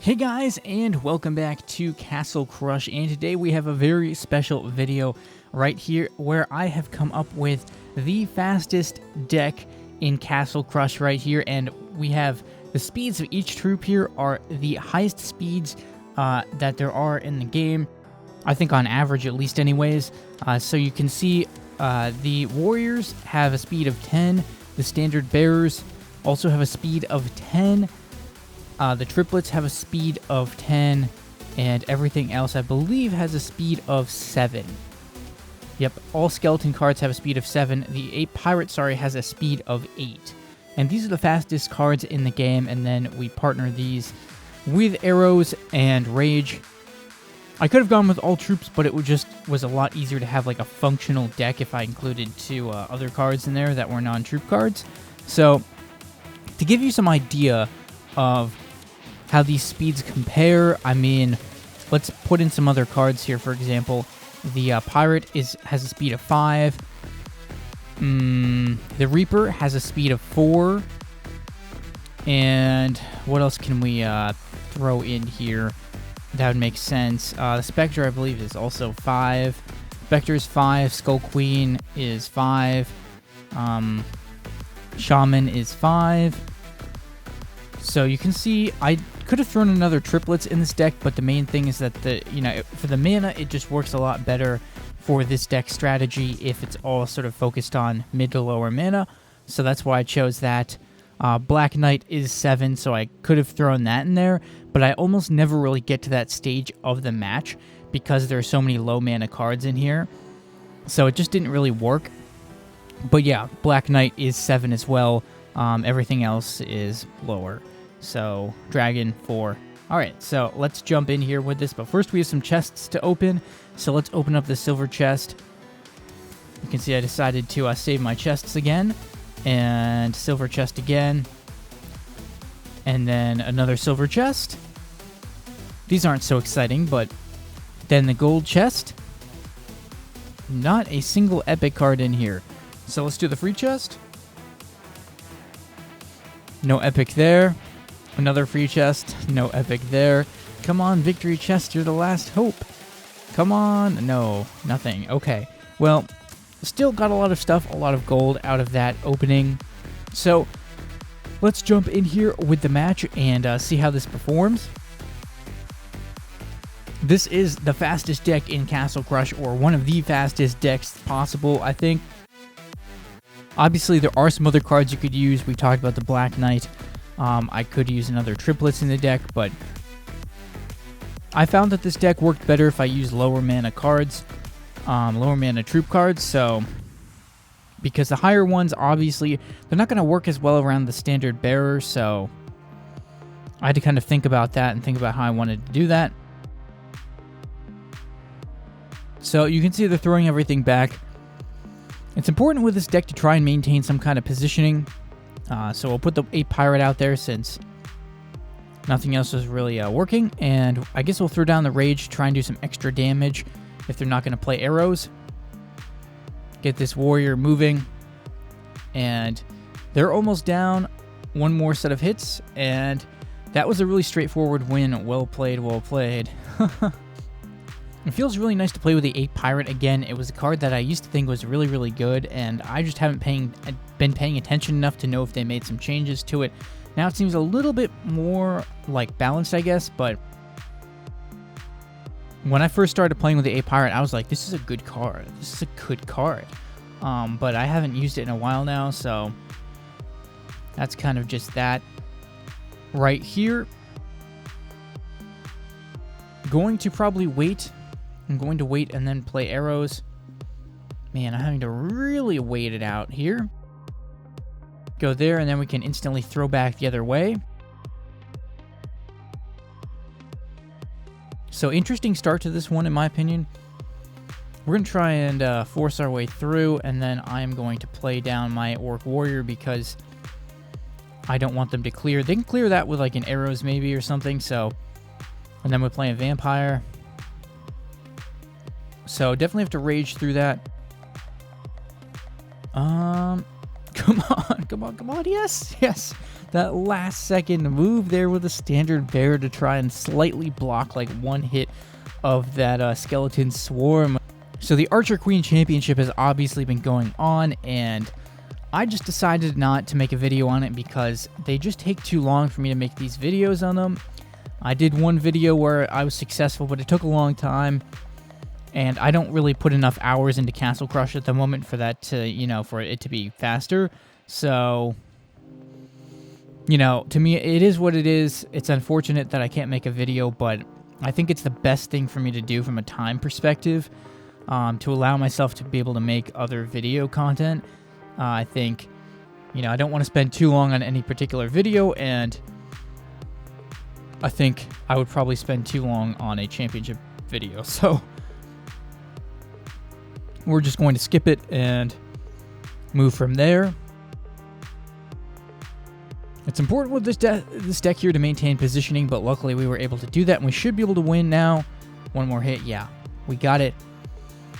Hey guys, and welcome back to Castle Crush, and today we have a very special video right here where I have come up with the fastest deck in Castle Crush right here, and we have the speeds of each troop here are the highest speeds that there are in the game, I think on average at least anyways. So you can see the warriors have a speed of 10, the standard bearers also have a speed of 10, the triplets have a speed of 10, and everything else, I believe, has a speed of 7. Yep, all skeleton cards have a speed of 7. The pirate, has a speed of 8. And these are the fastest cards in the game, and then we partner these with arrows and rage. I could have gone with all troops, but it was a lot easier to have like a functional deck if I included two other cards in there that were non-troop cards. So, to give you some idea of how these speeds compare, I mean, let's put in some other cards here. For example, the pirate has a speed of 5. The reaper has a speed of 4. And what else can we throw in here that would make sense? The spectre, I believe, is also 5. Spectre is 5. Skull Queen is 5. Shaman is 5. So you can see I could have thrown another triplets in this deck, but the main thing is that for the mana, it just works a lot better for this deck strategy if it's all sort of focused on mid to lower mana. So that's why I chose that. Black Knight is 7, so I could have thrown that in there, but I almost never really get to that stage of the match because there are so many low mana cards in here. So it just didn't really work. But yeah, Black Knight is 7 as well. Everything else is lower. So, Dragon 4. Alright, so let's jump in here with this. But first we have some chests to open. So let's open up the silver chest. You can see I decided to save my chests again. And silver chest again. And then another silver chest. These aren't so exciting, but then the gold chest. Not a single epic card in here. So let's do the free chest. No epic there. Another free chest. No epic there. Come on, victory chest. You're the last hope. Come on. No, nothing. Okay. Well, still got a lot of stuff, a lot of gold out of that opening. So, let's jump in here with the match and see how this performs. This is the fastest deck in Castle Crush, or one of the fastest decks possible, I think. Obviously, there are some other cards you could use. We talked about the Black Knight. I could use another triplets in the deck, but I found that this deck worked better if I used lower mana cards, lower mana troop cards. So, because the higher ones, obviously, they're not going to work as well around the standard bearer. So, I had to kind of think about that and think about how I wanted to do that. So, you can see they're throwing everything back. It's important with this deck to try and maintain some kind of positioning. So we'll put the 8 pirate out there since nothing else is really working. And I guess we'll throw down the rage, try and do some extra damage if they're not going to play arrows. Get this warrior moving. And they're almost down. One more set of hits. And that was a really straightforward win. Well played, well played. It feels really nice to play with the 8 pirate again. It was a card that I used to think was really, really good, and I just haven't been paying attention enough to know if they made some changes to it. Now it seems a little bit more like balanced, I guess, but when I first started playing with the 8 pirate, I was like, this is a good card. This is a good card. But I haven't used it in a while now, so that's kind of just that right here. Going to probably wait. I'm going to wait and then play arrows. Man, I'm having to really wait it out here. Go there, and then we can instantly throw back the other way. So, interesting start to this one, in my opinion. We're going to try and force our way through, and then I'm going to play down my Orc Warrior because I don't want them to clear. They can clear that with like an arrows maybe or something, so... And then we're playing Vampire. So definitely have to rage through that. Come on, come on, come on. Yes, yes. that last second move there with a standard bear to try and slightly block like one hit of that skeleton swarm. So the Archer Queen Championship has obviously been going on, and I just decided not to make a video on it because they just take too long for me to make these videos on them. I did one video where I was successful, but it took a long time, and I don't really put enough hours into Castle Crush at the moment for that to, you know, for it to be faster. So, you know, to me, it is what it is. It's unfortunate that I can't make a video, but I think it's the best thing for me to do from a time perspective, to allow myself to be able to make other video content. I think, you know, I don't want to spend too long on any particular video, and I think I would probably spend too long on a championship video. So we're just going to skip it and move from there. It's important with this deck here to maintain positioning, but luckily we were able to do that, and we should be able to win now. One more hit. Yeah, we got it.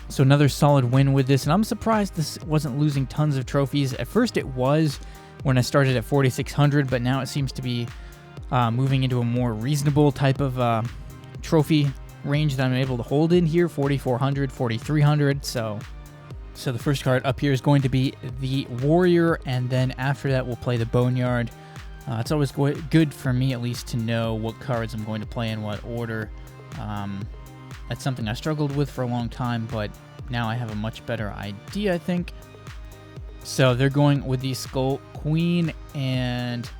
So another solid win with this, and I'm surprised this wasn't losing tons of trophies. At first it was when I started at 4,600, but now it seems to be moving into a more reasonable type of trophy range that I'm able to hold in here, 4,400, 4,300. So the first card up here is going to be the Warrior, and then after that we'll play the Boneyard. It's always good for me at least to know what cards I'm going to play in what order. That's something I struggled with for a long time, but now I have a much better idea, I think. So they're going with the Skull Queen, and,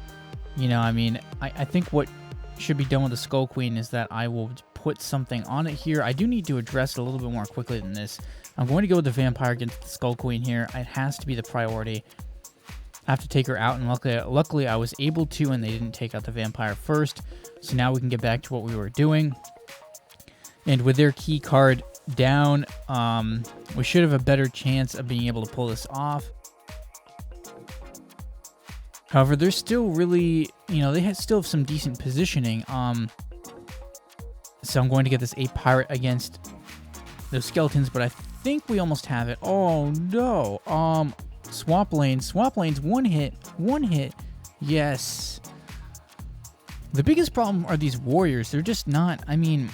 you know, I mean, I think what should be done with the Skull Queen is that I will put something on it here. I do need to address it a little bit more quickly than this. I'm going to go with the Vampire against the Skull Queen here. It has to be the priority. I have to take her out, and luckily I was able to, and they didn't take out the Vampire first. So now we can get back to what we were doing. And with their key card down, we should have a better chance of being able to pull this off. However, they're still really, you know, they still have some decent positioning. So I'm going to get this 8 Pirate against those skeletons, but I think we almost have it. Oh, no. Swap lanes, one hit. Yes. The biggest problem are these warriors. They're just not, I mean,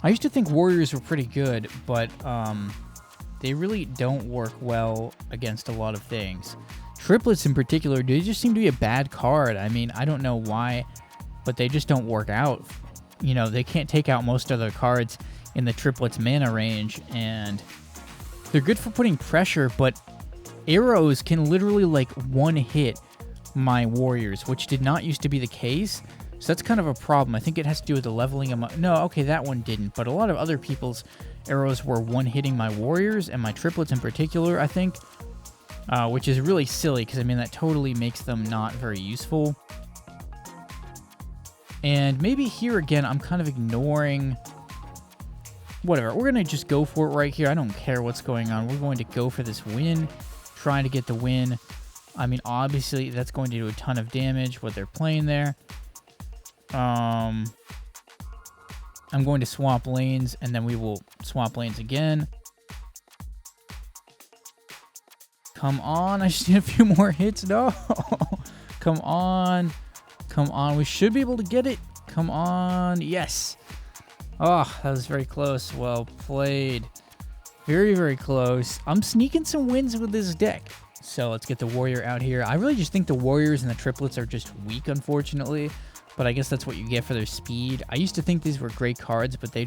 I used to think warriors were pretty good, but they really don't work well against a lot of things. Triplets in particular, they just seem to be a bad card. I mean, I don't know why, but they just don't work out. You know, they can't take out most other cards in the triplets mana range, and they're good for putting pressure, but arrows can literally like one hit my warriors, which did not used to be the case. So that's kind of a problem. I think it has to do with the leveling of no, okay, that one didn't, but a lot of other people's arrows were one-hitting my warriors, and my triplets in particular, I think, which is really silly, because, I mean, that totally makes them not very useful. And maybe here, again, I'm kind of ignoring whatever. We're going to just go for it right here. I don't care what's going on. We're going to go for this win, trying to get the win. I mean, obviously, that's going to do a ton of damage, what they're playing there. I'm going to swap lanes, and then we will swap lanes again. Come on, I just need a few more hits. No. Come on. Come on, we should be able to get it. Come on. Yes. Oh, that was very close. Well played. Very, very close. I'm sneaking some wins with this deck. So let's get the Warrior out here. I really just think the Warriors and the Triplets are just weak, unfortunately. But I guess that's what you get for their speed. I used to think these were great cards, but they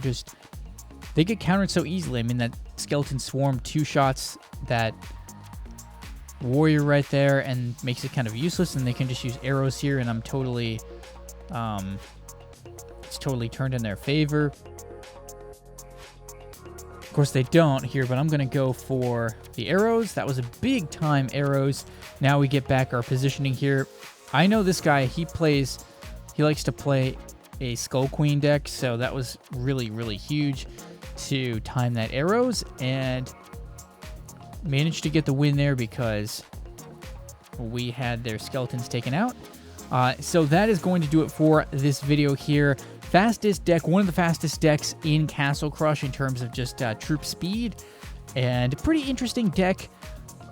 get countered so easily. I mean, that Skeleton Swarm two-shots that Warrior right there and makes it kind of useless, and they can just use arrows here, and I'm totally, it's totally turned in their favor. Of course, they don't here, but I'm going to go for the arrows. That was a big-time arrows. Now we get back our positioning here. I know this guy, he likes to play a Skull Queen deck, so that was really, really huge to time that arrows, and managed to get the win there because we had their skeletons taken out. So that is going to do it for this video here. Fastest deck, one of the fastest decks in Castle Crush in terms of just troop speed, and a pretty interesting deck.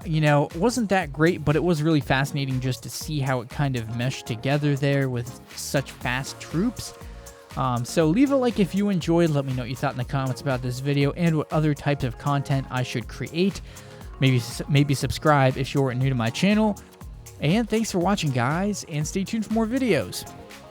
you know, wasn't that great, but it was really fascinating just to see how it kind of meshed together there with such fast troops. So leave a like if you enjoyed. Let me know what you thought in the comments about this video and what other types of content I should create. Maybe subscribe if you're new to my channel. And thanks for watching, guys, and stay tuned for more videos.